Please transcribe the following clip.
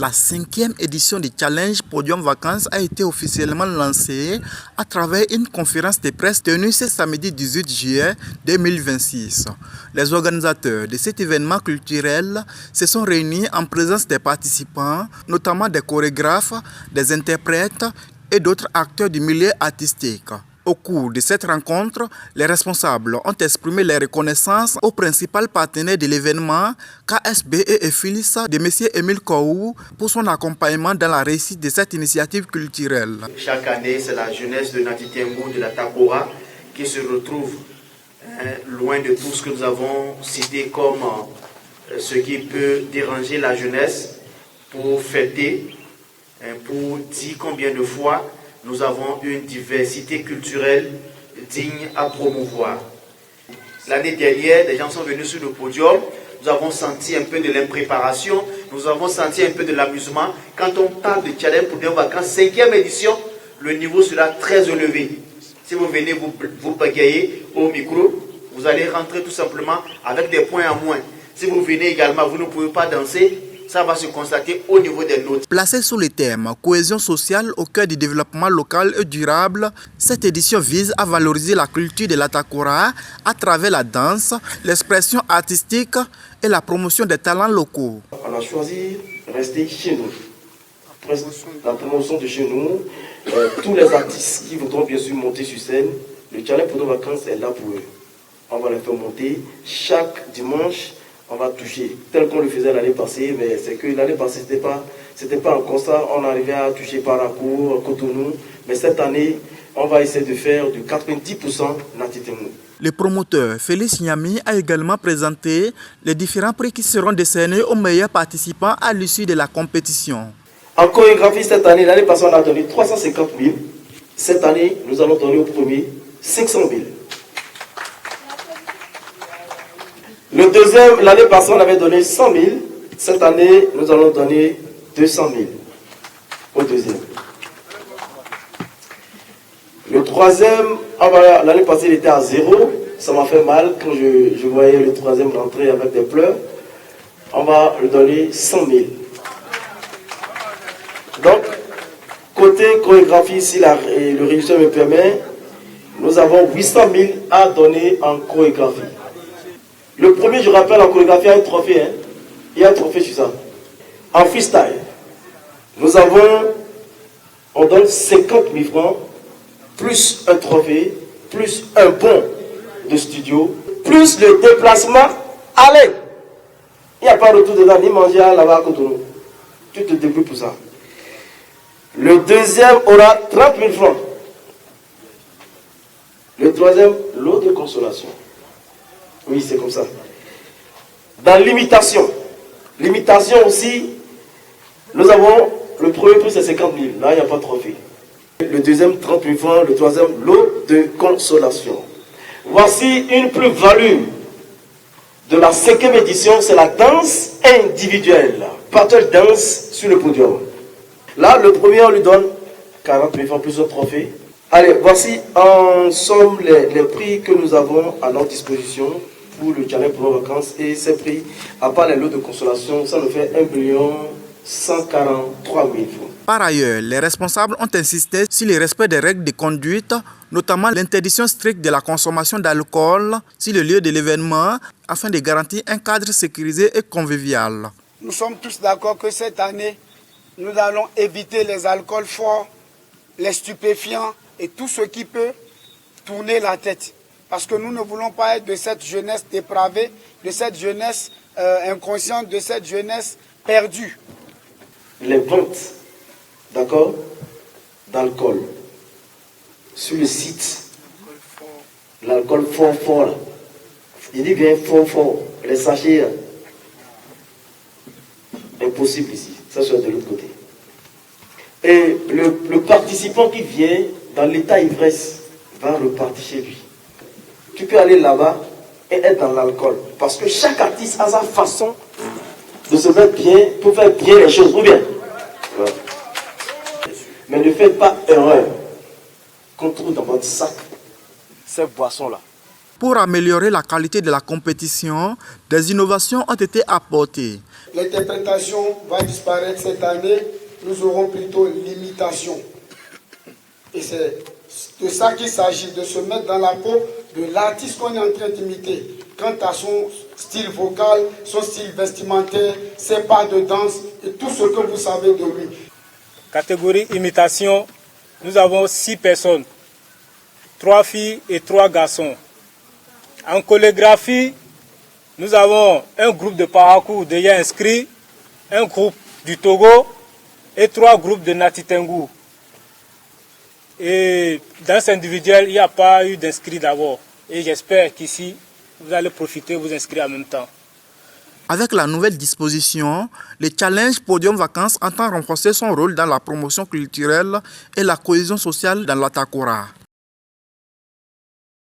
La 5e édition du Challenge Podium Vacances a été officiellement lancée à travers une conférence de presse tenue ce samedi 18 juillet 2026. Les organisateurs de cet événement culturel se sont réunis en présence des participants, notamment des chorégraphes, des interprètes et d'autres acteurs du milieu artistique. Au cours de cette rencontre, les responsables ont exprimé leur reconnaissance aux principaux partenaires de l'événement, KSB et EFILIS, de M. Émile Kouou, pour son accompagnement dans la réussite de cette initiative culturelle. Chaque année, c'est la jeunesse de Nati Tembou, de la Takora, qui se retrouve loin de tout ce que nous avons cité comme ce qui peut déranger la jeunesse, pour fêter, pour dire combien de fois nous avons une diversité culturelle digne à promouvoir. L'année dernière, des gens sont venus sur le podium, nous avons senti un peu de l'impréparation, nous avons senti un peu de l'amusement. Quand on parle de Challenge Podium Vacances, 5e édition, le niveau sera très élevé. Si vous venez vous bagayer au micro, vous allez rentrer tout simplement avec des points en moins. Si vous venez également, vous ne pouvez pas danser, ça va se constater au niveau des notes. Placée sous le thème « Cohésion sociale au cœur du développement local et durable », cette édition vise à valoriser la culture de la Takora à travers la danse, l'expression artistique et la promotion des talents locaux. On a choisi de rester chez nous. La promotion de chez nous, tous les artistes qui voudront bien sûr monter sur scène, le Challenge Podium Vacances est là pour eux. On va les faire monter chaque dimanche. On va toucher, tel qu'on le faisait l'année passée, mais c'est que l'année passée, c'était pas un constat, on arrivait à toucher Parakou, Cotonou, mais cette année, on va essayer de faire de 90% Nati Tembou. Le promoteur Félix Nyami a également présenté les différents prix qui seront décernés aux meilleurs participants à l'issue de la compétition. En chorégraphie, cette année, l'année passée, on a donné 350 000. Cette année, nous allons donner au premier 500 000. Le deuxième, l'année passée, on avait donné 100 000. Cette année, nous allons donner 200 000 au deuxième. Le troisième, l'année passée, il était à 0. Ça m'a fait mal quand je voyais le troisième rentrer avec des pleurs. On va lui donner 100 000. Donc, côté chorégraphie, si le régisseur me permet, nous avons 800 000 à donner en chorégraphie. Le premier, je rappelle, en chorégraphie, il y a un trophée. Il y a un trophée sur ça. En freestyle, on donne 50 000 francs, plus un trophée, plus un bon de studio, plus le déplacement. Allez, il n'y a pas de retour dedans, ni manger là-bas à Cotonou. Tu te débrouilles pour ça. Le deuxième aura 30 000 francs. Le troisième, lot de consolation. Oui, c'est comme ça. Dans l'imitation aussi, nous avons le premier prix, c'est 50 000. Là, il n'y a pas de trophée. Le deuxième, 30 000 francs. Le troisième, lot de consolation. Voici une plus-value de la 5e édition, c'est la danse individuelle. Partage danse sur le podium. Là, le premier, on lui donne 40 000 francs plus un trophée. Allez, voici en somme les prix que nous avons à notre disposition pour le Challenge Podium Vacances, et ces prix, à part les lots de consolation, ça nous fait 1 143 000 francs. Par ailleurs, les responsables ont insisté sur le respect des règles de conduite, notamment l'interdiction stricte de la consommation d'alcool sur le lieu de l'événement, afin de garantir un cadre sécurisé et convivial. Nous sommes tous d'accord que cette année, nous allons éviter les alcools forts, les stupéfiants et tout ce qui peut tourner la tête. Parce que nous ne voulons pas être de cette jeunesse dépravée, de cette jeunesse inconsciente, de cette jeunesse perdue. Les ventes, d'accord, d'alcool sur le site, l'alcool fort là. Il dit bien fort, les sachets là. Impossible ici, ça soit de l'autre côté. Et le participant qui vient dans l'état ivresse va repartir chez lui. Tu peux aller là-bas et être dans l'alcool. Parce que chaque artiste a sa façon de se mettre bien pour faire bien les choses. Ou bien. Voilà. Mais ne faites pas erreur. Qu'on trouve dans votre sac ces boissons-là. Pour améliorer la qualité de la compétition, des innovations ont été apportées. L'interprétation va disparaître cette année, nous aurons plutôt l'imitation. Et c'est de ça qu'il s'agit, de se mettre dans la peau de l'artiste qu'on est en train d'imiter. Quant à son style vocal, son style vestimentaire, ses pas de danse et tout ce que vous savez de lui. Catégorie imitation, nous avons 6 personnes, 3 filles et 3 garçons. En chorégraphie, nous avons un groupe de Parakou déjà inscrit, un groupe du Togo et 3 groupes de Nati Tengu. Et danse individuelle, il n'y a pas eu d'inscrits d'abord. Et j'espère qu'ici, vous allez profiter, vous inscrire en même temps. Avec la nouvelle disposition, le Challenge Podium Vacances entend renforcer son rôle dans la promotion culturelle et la cohésion sociale dans la Takora.